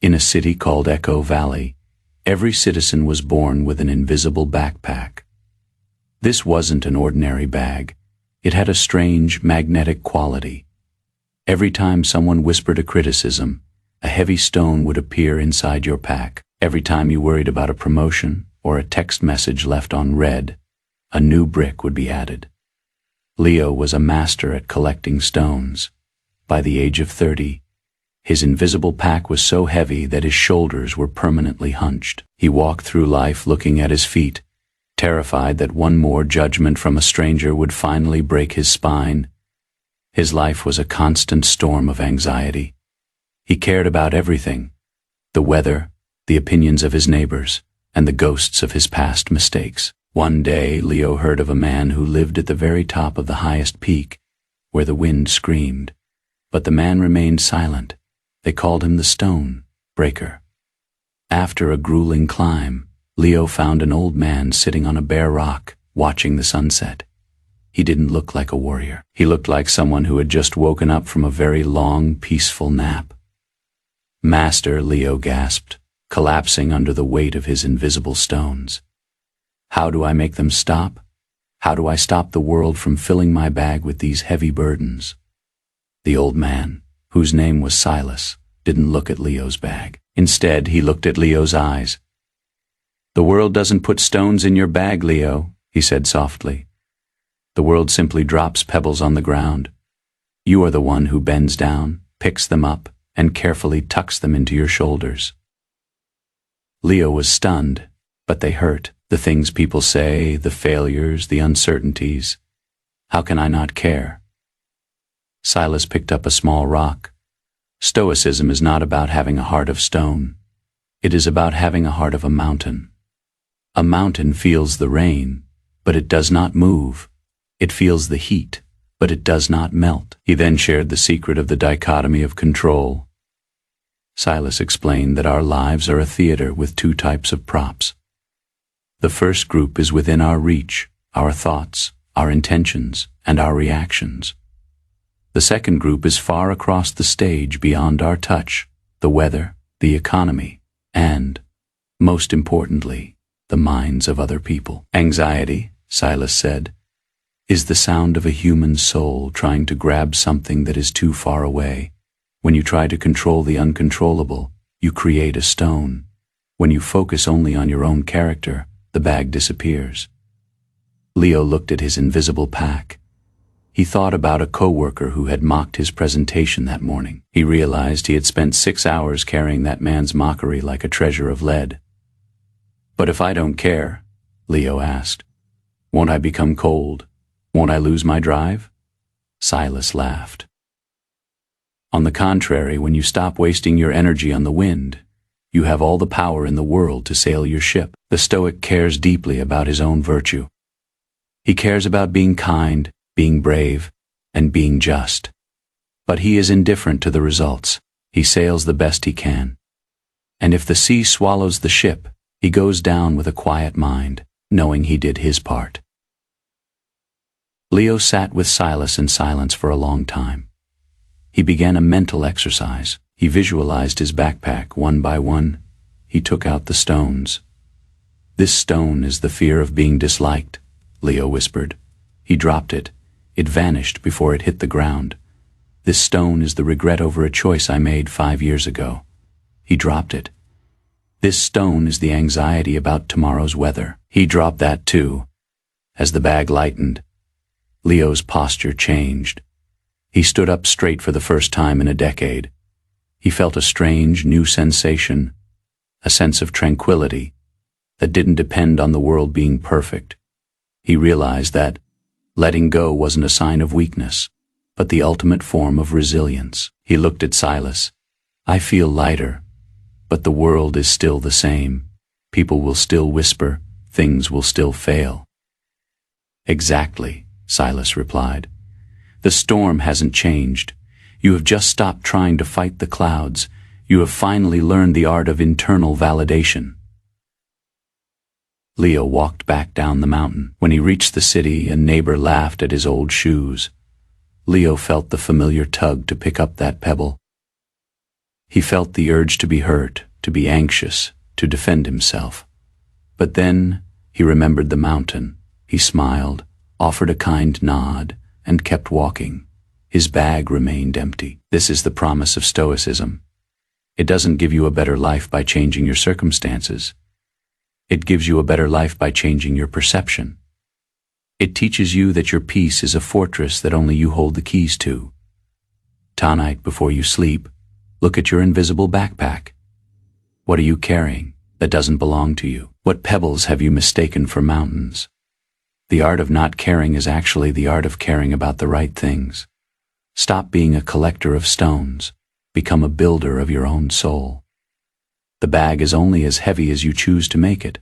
In a city called Echo Valley, every citizen was born with an invisible backpack. This wasn't an ordinary bag. It had a strange, magnetic quality. Every time someone whispered a criticism, a heavy stone would appear inside your pack. Every time you worried about a promotion or a text message left on read, a new brick would be added. Leo was a master at collecting stones. By the age of 30, his invisible pack was so heavy that his shoulders were permanently hunched. He walked through life looking at his feet, terrified that one more judgment from a stranger would finally break his spine. His life was a constant storm of anxiety. He cared about everything: the weather, the opinions of his neighbors, and the ghosts of his past mistakes. One day, Leo heard of a man who lived at the very top of the highest peak, where the wind screamed. But the man remained silent. They called him the Stone Breaker. After a grueling climb, Leo found an old man sitting on a bare rock, watching the sunset. He didn't look like a warrior. He looked like someone who had just woken up from a very long, peaceful nap. "Master," Leo gasped, collapsing under the weight of his invisible stones. "How do I make them stop? How do I stop the world from filling my bag with these heavy burdens?" The old man, whose name was Silas, didn't look at Leo's bag. Instead, he looked at Leo's eyes. "The world doesn't put stones in your bag, Leo," he said softly. "The world simply drops pebbles on the ground. You are the one who bends down, picks them up, and carefully tucks them into your shoulders." Leo was stunned, but they hurt. The things people say, the failures, the uncertainties. How can I not care? Silas picked up a small rock. Stoicism is not about having a heart of stone. It is about having a heart of a mountain. A mountain feels the rain, but it does not move. It feels the heat, but it does not melt. He then shared the secret of the dichotomy of control. Silas explained that our lives are a theater with two types of props. The first group is within our reach, our thoughts, our intentions, and our reactions. The second group is far across the stage beyond our touch, the weather, the economy, and, most importantly, the minds of other people. Anxiety, Silas said, is the sound of a human soul trying to grab something that is too far away. When you try to control the uncontrollable, you create a stone. When you focus only on your own character, the bag disappears. Leo looked at his invisible pack. He thought about a coworker who had mocked his presentation that morning. He realized he had spent 6 hours carrying that man's mockery like a treasure of lead. "But if I don't care," Leo asked, "won't I become cold? Won't I lose my drive?" Silas laughed. "On the contrary, when you stop wasting your energy on the wind, you have all the power in the world to sail your ship." The Stoic cares deeply about his own virtue. He cares about being kind, being brave, and being just. But he is indifferent to the results. He sails the best he can. And if the sea swallows the ship, he goes down with a quiet mind, knowing he did his part. Leo sat with Silas in silence for a long time. He began a mental exercise. He visualized his backpack one by one. He took out the stones. "This stone is the fear of being disliked," Leo whispered. He dropped it. It vanished before it hit the ground. "This stone is the regret over a choice I made 5 years ago." He dropped it. "This stone is the anxiety about tomorrow's weather." He dropped that too. As the bag lightened, Leo's posture changed. He stood up straight for the first time in a decade. He felt a strange, new sensation, a sense of tranquility that didn't depend on the world being perfect. He realized that letting go wasn't a sign of weakness, but the ultimate form of resilience. He looked at Silas. "I feel lighter, but the world is still the same. People will still whisper, things will still fail." "Exactly," Silas replied. "The storm hasn't changed. You have just stopped trying to fight the clouds. You have finally learned the art of internal validation." Leo walked back down the mountain. When he reached the city, a neighbor laughed at his old shoes. Leo felt the familiar tug to pick up that pebble. He felt the urge to be hurt, to be anxious, to defend himself. But then he remembered the mountain. He smiled, offered a kind nod, and kept walking. His bag remained empty. This is the promise of Stoicism. It doesn't give you a better life by changing your circumstances. It gives you a better life by changing your perception. It teaches you that your peace is a fortress that only you hold the keys to. Tonight, before you sleep, look at your invisible backpack. What are you carrying that doesn't belong to you? What pebbles have you mistaken for mountains? The art of not caring is actually the art of caring about the right things. Stop being a collector of stones. Become a builder of your own soul. The bag is only as heavy as you choose to make it.